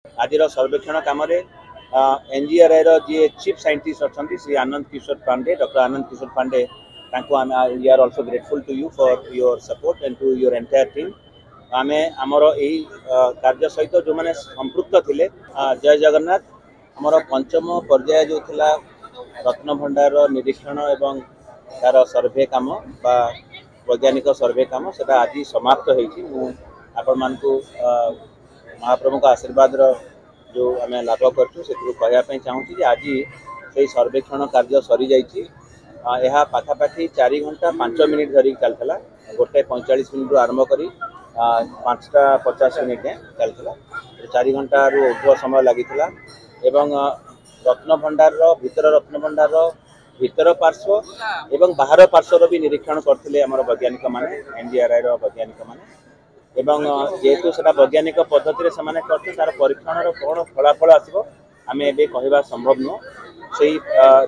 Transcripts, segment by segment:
आज सर्वेक्षण cum NGRI जी चीफ साइंटिस्ट अच्छा Shri Anand Kishore Pandey doctor Anand Kishore Pandey we are also grateful to you for your support and to your entire team आम आमर यही कार्य सहित जो मैंने संपृक्त थे जय जगन्नाथ आमर पंचम पर्याय जो थिला रत्न भंडार निरीक्षण एवं तार सर्वे कम वैज्ञानिक सर्वे कम से आज समाप्त हो आपण मानकु महाप्रभु का आशीर्वाद जो आम लाभ करवाई चाहूँ आज से सर्वेक्षण कार्य सरी जाइए यह पाखापाखि 4 घंटा 5 मिनिट धरिक चलता 1:45 मिनिट आरंभ कर 5:50 मिनिट चलता 4 घंटा ऊर्ध्व समय लगी रत्न भंडार भीतर रत्न भंडार भीतर पार्श्व एवं बाहर पार्श्वर भी निरीक्षण करते वैज्ञानिक माने एनडीआरआई वैज्ञानिक माने एवं जेहेतु से वैज्ञानिक पद्धति से करते तार परीक्षण कौन फलाफल आसो आम ए कहवा संभव नुह से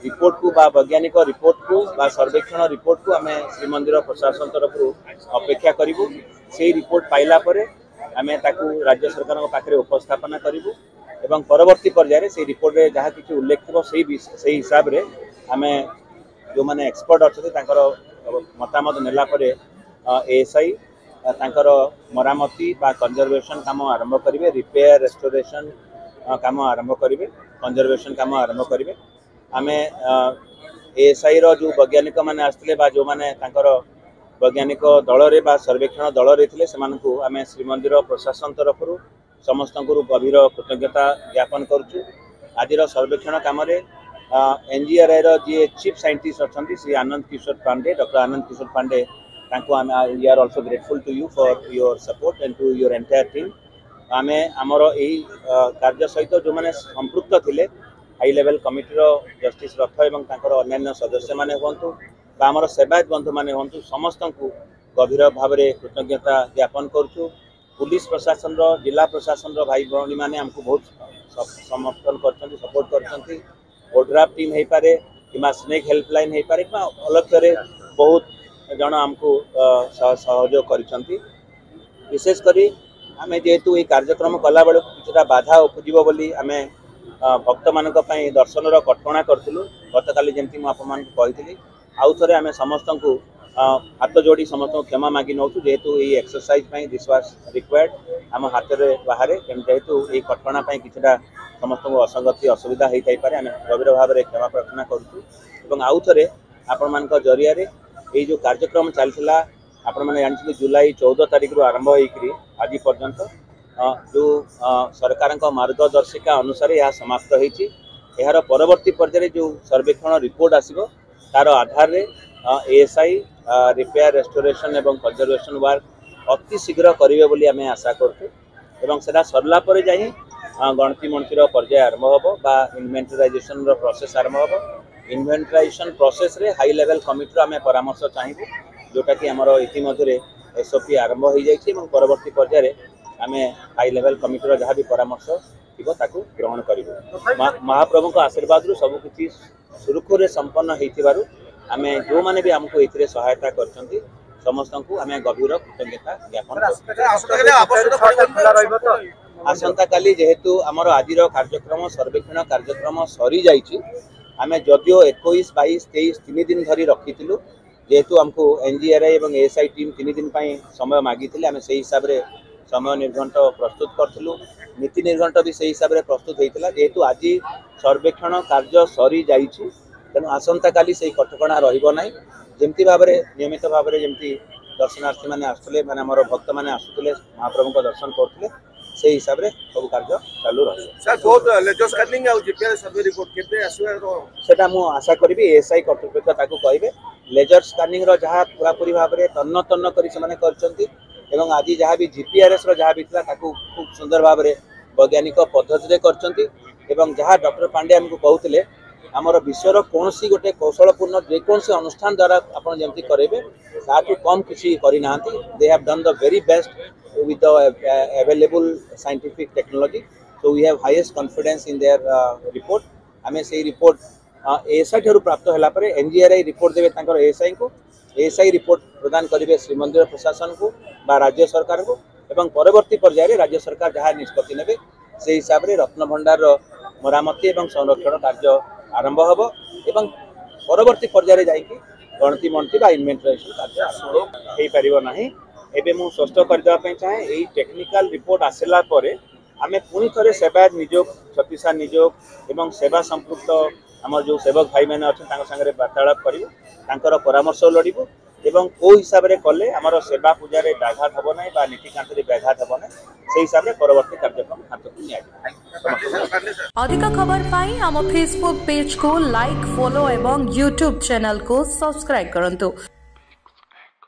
रिपोर्ट को वैज्ञानिक रिपोर्ट को सर्वेक्षण रिपोर्ट को आम श्रीमंदिर प्रशासन तरफ अपेक्षा करूँ से रिपोर्ट पाइला आम राज्य सरकार पाखे उपस्थापना करूँ एवं परवर्ती पर्यायर से रिपोर्ट में जहाँ किसी उल्लेख थी से हिसाब से आम जो मैंने एक्सपर्ट अच्छा मतामत नेला एएसआई तांकर मरामती बा कंजर्वेशन काम आरंभ करेंगे रिपेयर रेस्टोरेशन काम आरंभ करेंगे कंजर्वेशन काम आरंभ करेंगे आम एएसआई रो जो वैज्ञानिक माने आसते जो माने तांकर वैज्ञानिक दल रे सर्वेक्षण दल रे थिले सेमानकु आम श्रीमंदिर प्रशासन तरफ समस्त गभीर कृतज्ञता ज्ञापन करुचु आज सर्वेक्षण कम एनजीआरआई जी चीफ साइंटिस्ट अच्छा Shri Anand Kishore Pandey doctor Anand Kishore Pandey we are also grateful to you for your support and to your entire team आम आमर यही कार्य सहित जो मैंने संपृक्त थे हाई लेवल कमिटी जस्टिस रथ एवं अन्य सदस्य मैंने हूँ आमर सेवायत बंधु मैंने हूँ समस्त को गभीर भाव में कृतज्ञता ज्ञापन करुचु पुलिस प्रशासन जिला प्रशासन भाई भौणी मैंने आमको बहुत समर्थन कर सपोर्ट कर ओड्राफ टीम हो पारे कि स्नेक हेल्पलाइन हो पारे कि अलक्ष्य बहुत जन आमको सहयोग कर विशेषकर आम जेहेतु ये कार्यक्रम कला बेलू किसी बाधा उपजीव बोली आम भक्त मान दर्शन कटकणा करूँ गत काली जमी मुझे आउ थे आम समस्त को हाथ जोड़ी समस्त क्षमा मागी नौ जेहेतु ये एक्सरसाइज दिस वाज रिक्वायर्ड आम हाथ में बाहर जेहेतु ये कटकणा किसी समस्त को असंगति असुविधा होता है आम गभीर भाव में क्षमा प्रार्थना करूँ आउ थे आपण मान जरिया ये जो कार्यक्रम चलता आपण मैंने जानते जुलाई 14 तारीख रू आरंभ होकर आज पर्यंत जो सरकार मार्गदर्शिका अनुसार यह समाप्त होती यार परवर्ती पर्यायर जो सर्वेक्षण रिपोर्ट आसो तार आधार रे एएसआई रिपेयर रेस्टोरेशन एवं कंजर्वेशन वर्क अति शीघ्र करेंगे बोली आम आशा करूँ से सरला गणति मणतिर पर्याय आरंभ होबा इन्वेंटराइजेशन प्रोसेस आरंभ होबा इन्वेंटराइजेशन प्रोसेस रे हाई लेवल कमिटी आम परामर्श चाहिए जोटा कि आमर इतिमध्य एसओपी आरंभ हो जाए परवर्ती पर्यायर आम हाई लेवल कमिटी जहाँ भी परामर्श थी ग्रहण करूँ महाप्रभु आशीर्वाद रु सबकि सुरुखुरे संपन्न हो आम जो मैंने भी आमको ये सहायता कर समस्त को आम गभीर कृतज्ञता ज्ञापन आसंता काली जेहेतु आमर आज कार्यक्रम सर्वेक्षण कार्यक्रम सरी जाइए आम जदियो 21, 22, 23 3 दिन धरी रखी जेहेतु आमको एनजीआरआई और एएसआई टीम 3 दिन समय मागी आम से हिसाब से समय निर्घंट प्रस्तुत करूँ नीति निर्घंट भी से हिसाब से प्रस्तुत होता जेहेतु आज सर्वेक्षण कार्य सरी जाइए तेणु आसंता काली से कटकणा रही जमती भाव में नियमित भाव में जमती दर्शनार्थी मैंने आसुले मैंने आम भक्त मैंने आसुले महाप्रभु का दर्शन करते से हिसाब से सब कार्य चालू रहा मुझे आशा करी एएसआई कर्तृपक्ष कहे लेजर स्कानिंग जहाँ पूरापूरी भाव में तन्न तन्न कर आज जहाँ भी जीपीआरएस जहाँ भी था खूब सुंदर भाव में वैज्ञानिक पद्धति कर जहाँ डॉक्टर पांडे आमको कहते आमर विश्वर कौन सी गोटे कौशलपूर्ण जेकोसी अनुष्ठान द्वारा आपड़ जमी करेंगे ताठू कम किसी करना they have done the very best with the available scientific technology so we have highest confidence in their report आमे से रिपोर्ट एएसआई ठारू प्राप्त होला परे एनजीआरआई रिपोर्ट देवे तांकर एएसआई को एएसआई रिपोर्ट प्रदान करेंगे श्रीमंदिर प्रशासन को बा राज्य सरकार को एवं परवर्ती पर्यायर राज्य सरकार जहाँ निष्पत्ति नेबे से हिसाब से रत्नभंडार मरामती एवं संरक्षण कार्य आरंभ हम एवं परवर्ती पर्यायर जाइए गणति मंती इनवेंटराइजेशन कार्य हो पार ना। एबे मु स्पष्ट करदेवाई चाहे यही टेक्निकल रिपोर्ट आसला आमे पुणी थे सेवायत निजोग छत्तीसा निजोग एवं सेवा संपृक्त आम जो सेवक भाई मैंने अच्छा सागर वार्तालाप कर परामर्श लड़ू एवं को हिसाब से कले आमर सेवा पूजा व्याघात हम ना नीतिकांत व्याघात हम ना से हिसाब से परवर्ती कार्यक्रम हाथ को निया। अधिक खबर पाई आम फेसबुक पेज को लाइक फॉलो एवं यूट्यूब चैनल को सब्सक्राइब करंतु।